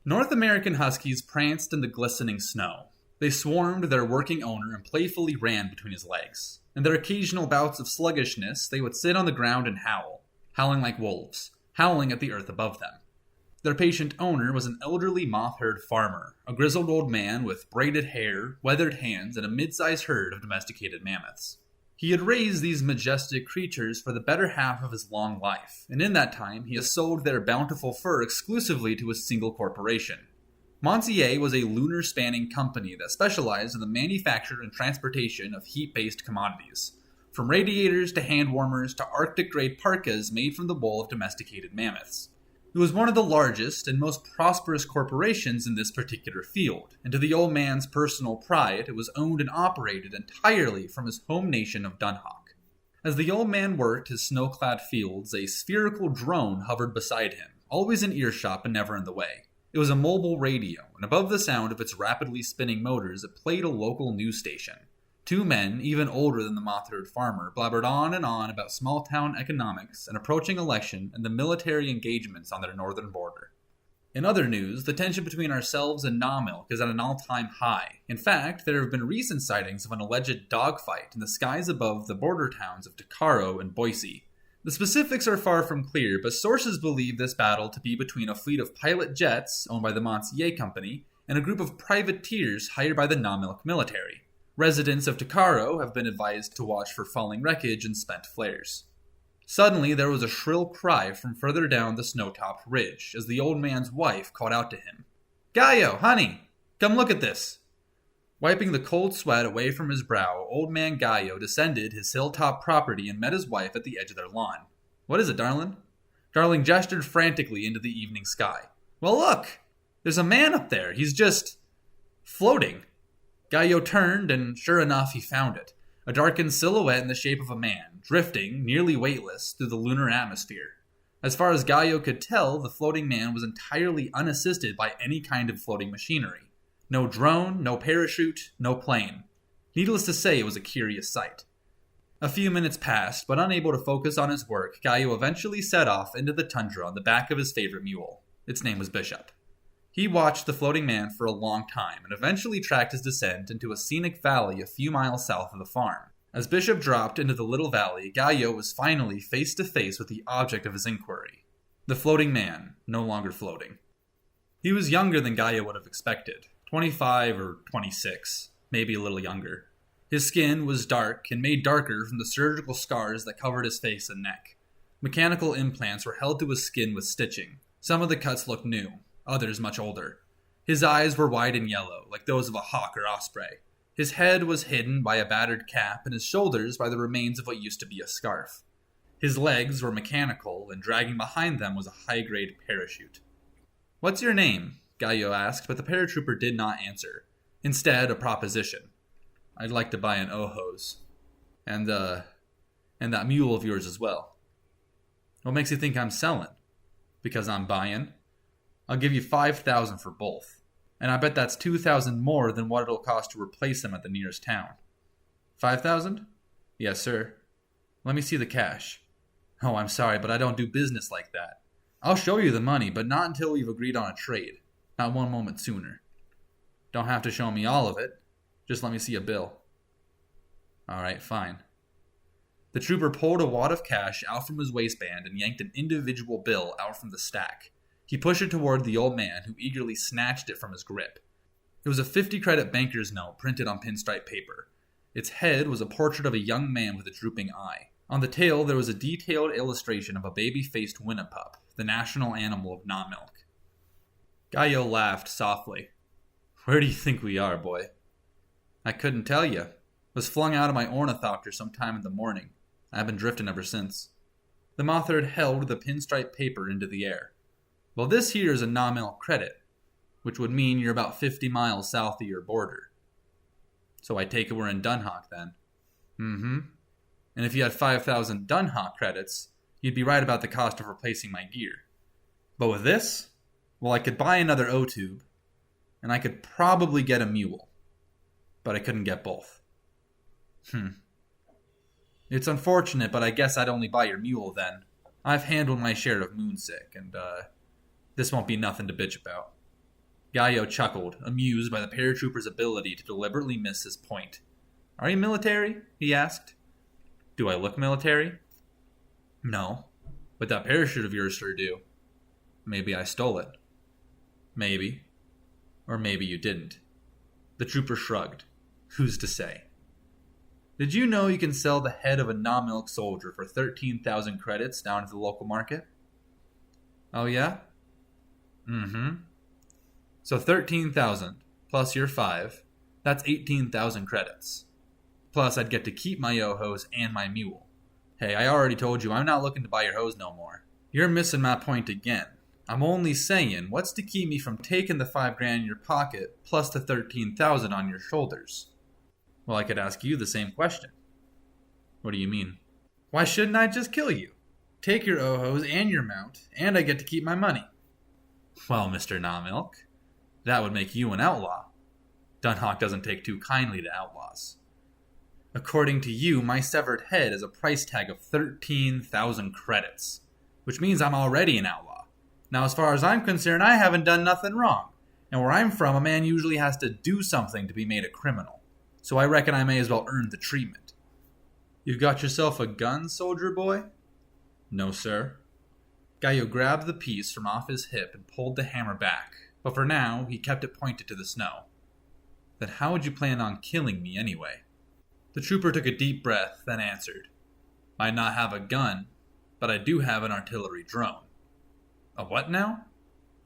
North American Huskies pranced in the glistening snow. They swarmed their working owner and playfully ran between his legs. In their occasional bouts of sluggishness, they would sit on the ground and howl, howling like wolves, howling at the earth above them. Their patient owner was an elderly Mothherd farmer, a grizzled old man with braided hair, weathered hands, and a mid-sized herd of domesticated mammoths. He had raised these majestic creatures for the better half of his long life, and in that time he had sold their bountiful fur exclusively to a single corporation. Mothherd was a lunar spanning company that specialized in the manufacture and transportation of heat-based commodities, from radiators to hand warmers to Arctic-grade parkas made from the wool of domesticated mammoths. It was one of the largest and most prosperous corporations in this particular field, and to the old man's personal pride, it was owned and operated entirely from his home nation of Dundalk. As the old man worked his snow-clad fields, a spherical drone hovered beside him, always in earshot but never in the way. It was a mobile radio, and above the sound of its rapidly spinning motors, it played a local news station. Two men, even older than the Mothherd farmer, blabbered on and on about small-town economics, an approaching election, and the military engagements on their northern border. In other news, the tension between ourselves and Nawmilk is at an all-time high. In fact, there have been recent sightings of an alleged dogfight in the skies above the border towns of Takaro and Boise. The specifics are far from clear, but sources believe this battle to be between a fleet of pilot jets, owned by the Mothherd Company, and a group of privateers hired by the Nawmilk military. Residents of Takaro have been advised to watch for falling wreckage and spent flares. Suddenly, there was a shrill cry from further down the snow-topped ridge as the old man's wife called out to him. "Gallo, honey, come look at this." Wiping the cold sweat away from his brow, old man Gallo descended his hilltop property and met his wife at the edge of their lawn. "What is it, darling?" Darling gestured frantically into the evening sky. "Well, look! There's a man up there. He's just floating." Gallo turned, and sure enough, he found it. A darkened silhouette in the shape of a man, drifting, nearly weightless, through the lunar atmosphere. As far as Gallo could tell, the floating man was entirely unassisted by any kind of floating machinery. No drone, no parachute, no plane. Needless to say, it was a curious sight. A few minutes passed, but unable to focus on his work, Gallo eventually set off into the tundra on the back of his favorite mule. Its name was Bishop. He watched the floating man for a long time and eventually tracked his descent into a scenic valley a few miles south of the farm. As Bishop dropped into the little valley, Gallo was finally face to face with the object of his inquiry. The floating man, no longer floating. He was younger than Gallo would have expected, 25 or 26, maybe a little younger. His skin was dark and made darker from the surgical scars that covered his face and neck. Mechanical implants were held to his skin with stitching. Some of the cuts looked new, others much older. His eyes were wide and yellow, like those of a hawk or osprey. His head was hidden by a battered cap and his shoulders by the remains of what used to be a scarf. His legs were mechanical, and dragging behind them was a high-grade parachute. "What's your name?" Gallo asked, but the paratrooper did not answer. Instead, a proposition. "I'd like to buy an Ohos. And that mule of yours as well." "What makes you think I'm selling?" "Because I'm buying. I'll give you 5,000 for both. And I bet that's 2,000 more than what it'll cost to replace them at the nearest town." 5,000? "Yes, sir." "Let me see the cash." "Oh, I'm sorry, but I don't do business like that. I'll show you the money, but not until we've agreed on a trade. Not one moment sooner." "Don't have to show me all of it. Just let me see a bill." "All right, fine." The trooper pulled a wad of cash out from his waistband and yanked an individual bill out from the stack. He pushed it toward the old man, who eagerly snatched it from his grip. It was a 50-credit banker's note printed on pinstripe paper. Its head was a portrait of a young man with a drooping eye. On the tail there was a detailed illustration of a baby-faced winnapup, the national animal of Nawmilk. Gallo laughed softly. "Where do you think we are, boy?" "I couldn't tell you. Was flung out of my ornithopter sometime in the morning. I've been drifting ever since." The Mothherd held the pinstripe paper into the air. "Well, this here is a Nawmilk credit, which would mean you're about 50 miles south of your border." "So I take it we're in Dundalk, then?" "Mm-hmm. And if you had 5,000 Dundalk credits, you'd be right about the cost of replacing my gear. But with this, well, I could buy another O-tube, and I could probably get a mule. But I couldn't get both." "It's unfortunate, but I guess I'd only buy your mule then. I've handled my share of moonsick, and, this won't be nothing to bitch about." Gallo chuckled, amused by the paratrooper's ability to deliberately miss his point. Are you military? He asked. Do I look military? No, but that parachute of yours sure do. Maybe I stole it. Maybe. Or maybe you didn't. The trooper shrugged. Who's to say? Did you know you can sell the head of a non-milk soldier for 13,000 credits down at the local market? Oh yeah? Mm-hmm. So 13,000 plus your 5, that's 18,000 credits. Plus I'd get to keep my yo-hos and my mule. Hey, I already told you I'm not looking to buy your hose no more. You're missing my point again. I'm only saying, what's to keep me from taking the $5,000 in your pocket plus the 13,000 on your shoulders? Well, I could ask you the same question. What do you mean? Why shouldn't I just kill you? Take your ohos and your mount, and I get to keep my money. Well, Mr. Namilk, that would make you an outlaw. Dunhawk doesn't take too kindly to outlaws. According to you, my severed head has a price tag of 13,000 credits, which means I'm already an outlaw. Now, as far as I'm concerned, I haven't done nothing wrong. And where I'm from, a man usually has to do something to be made a criminal. So I reckon I may as well earn the treatment. You've got yourself a gun, soldier boy? No, sir. Gallo grabbed the piece from off his hip and pulled the hammer back, but for now, he kept it pointed to the snow. Then how would you plan on killing me anyway? The trooper took a deep breath, then answered. Might not have a gun, but I do have an artillery drone. A what now?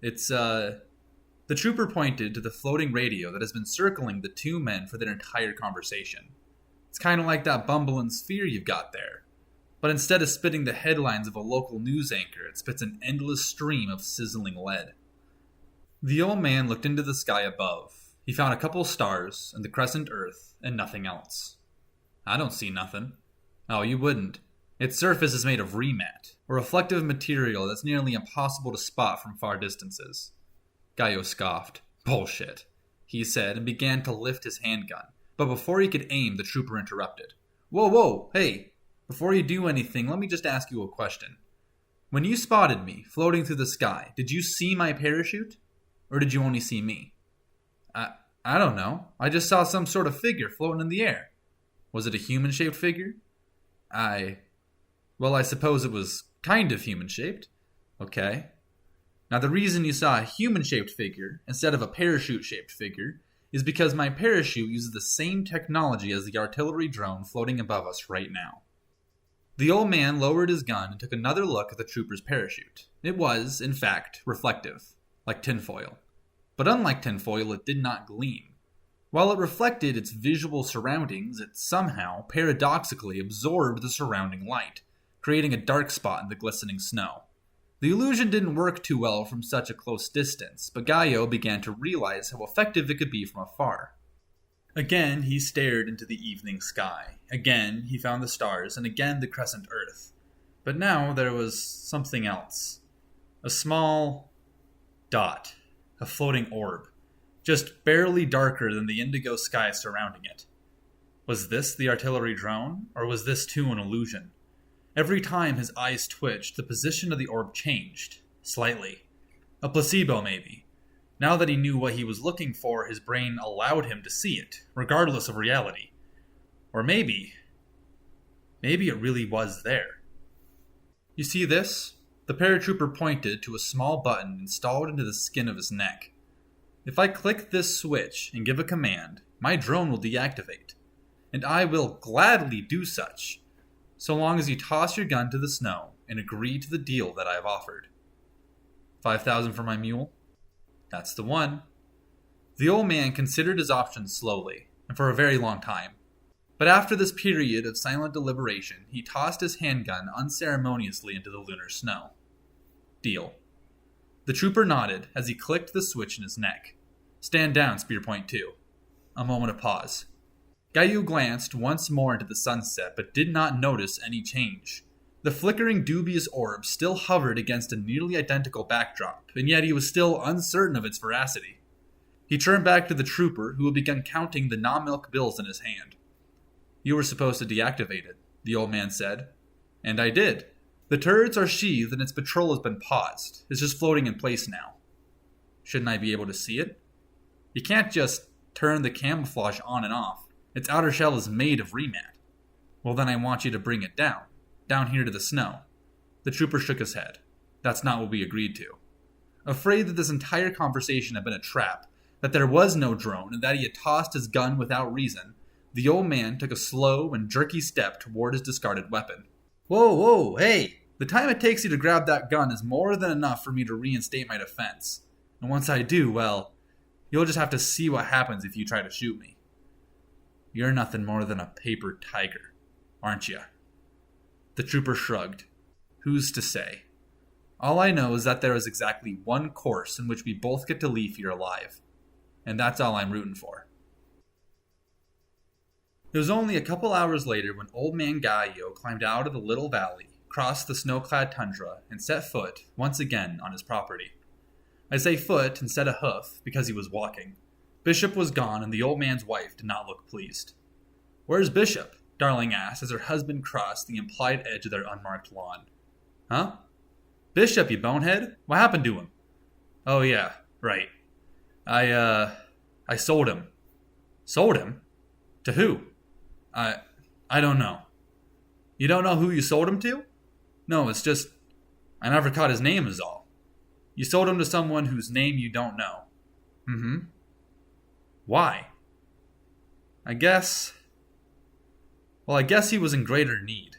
It's, The trooper pointed to the floating radio that has been circling the two men for their entire conversation. It's kind of like that bumbling sphere you've got there. But instead of spitting the headlines of a local news anchor, it spits an endless stream of sizzling lead. The old man looked into the sky above. He found a couple stars and the crescent Earth and nothing else. I don't see nothing. Oh, you wouldn't. Its surface is made of remat, a reflective material that's nearly impossible to spot from far distances. Gallo scoffed. Bullshit, he said, and began to lift his handgun. But before he could aim, the trooper interrupted. Whoa, hey, before you do anything, let me just ask you a question. When you spotted me floating through the sky, did you see my parachute? Or did you only see me? I don't know. I just saw some sort of figure floating in the air. Was it a human-shaped figure? Well, I suppose it was kind of human-shaped. Okay. Now, the reason you saw a human-shaped figure instead of a parachute-shaped figure is because my parachute uses the same technology as the artillery drone floating above us right now. The old man lowered his gun and took another look at the trooper's parachute. It was, in fact, reflective, like tinfoil. But unlike tinfoil, it did not gleam. While it reflected its visual surroundings, it somehow, paradoxically, absorbed the surrounding light, creating a dark spot in the glistening snow. The illusion didn't work too well from such a close distance, but Gallo began to realize how effective it could be from afar. Again, he stared into the evening sky. Again, he found the stars, and again the crescent Earth. But now there was something else. A small dot. A floating orb. Just barely darker than the indigo sky surrounding it. Was this the artillery drone, or was this too an illusion? Every time his eyes twitched, the position of the orb changed. Slightly. A placebo, maybe. Now that he knew what he was looking for, his brain allowed him to see it, regardless of reality. Or maybe it really was there. You see this? The paratrooper pointed to a small button installed into the skin of his neck. If I click this switch and give a command, my drone will deactivate. And I will gladly do such, so long as you toss your gun to the snow and agree to the deal that I have offered. 5,000 for my mule? That's the one. The old man considered his options slowly, and for a very long time. But after this period of silent deliberation, he tossed his handgun unceremoniously into the lunar snow. Deal. The trooper nodded as he clicked the switch in his neck. Stand down, Spear Point 2. A moment of pause. Gallo glanced once more into the sunset, but did not notice any change. The flickering dubious orb still hovered against a nearly identical backdrop, and yet he was still uncertain of its veracity. He turned back to the trooper, who had begun counting the non-milk bills in his hand. You were supposed to deactivate it, the old man said. And I did. The turrets are sheathed and its patrol has been paused. It's just floating in place now. Shouldn't I be able to see it? You can't just turn the camouflage on and off. Its outer shell is made of remat. Well, then I want you to bring it down here to the snow. The trooper shook his head. That's not what we agreed to. Afraid that this entire conversation had been a trap, that there was no drone, and that he had tossed his gun without reason, the old man took a slow and jerky step toward his discarded weapon. Whoa, hey! The time it takes you to grab that gun is more than enough for me to reinstate my defense. And once I do, well, you'll just have to see what happens if you try to shoot me. You're nothing more than a paper tiger, aren't you? The trooper shrugged. Who's to say? All I know is that there is exactly one course in which we both get to leave here alive. And that's all I'm rooting for. It was only a couple hours later when Old Man Gallo climbed out of the little valley, crossed the snow-clad tundra, and set foot, once again, on his property. I say foot instead of hoof because he was walking. Bishop was gone, and the old man's wife did not look pleased. Where's Bishop? Darling asked as her husband crossed the implied edge of their unmarked lawn. Huh? Bishop, you bonehead? What happened to him? Oh yeah, right. I sold him. Sold him? To who? I don't know. You don't know who you sold him to? No, it's just, I never caught his name is all. You sold him to someone whose name you don't know. Mm-hmm. Why? I guess he was in greater need.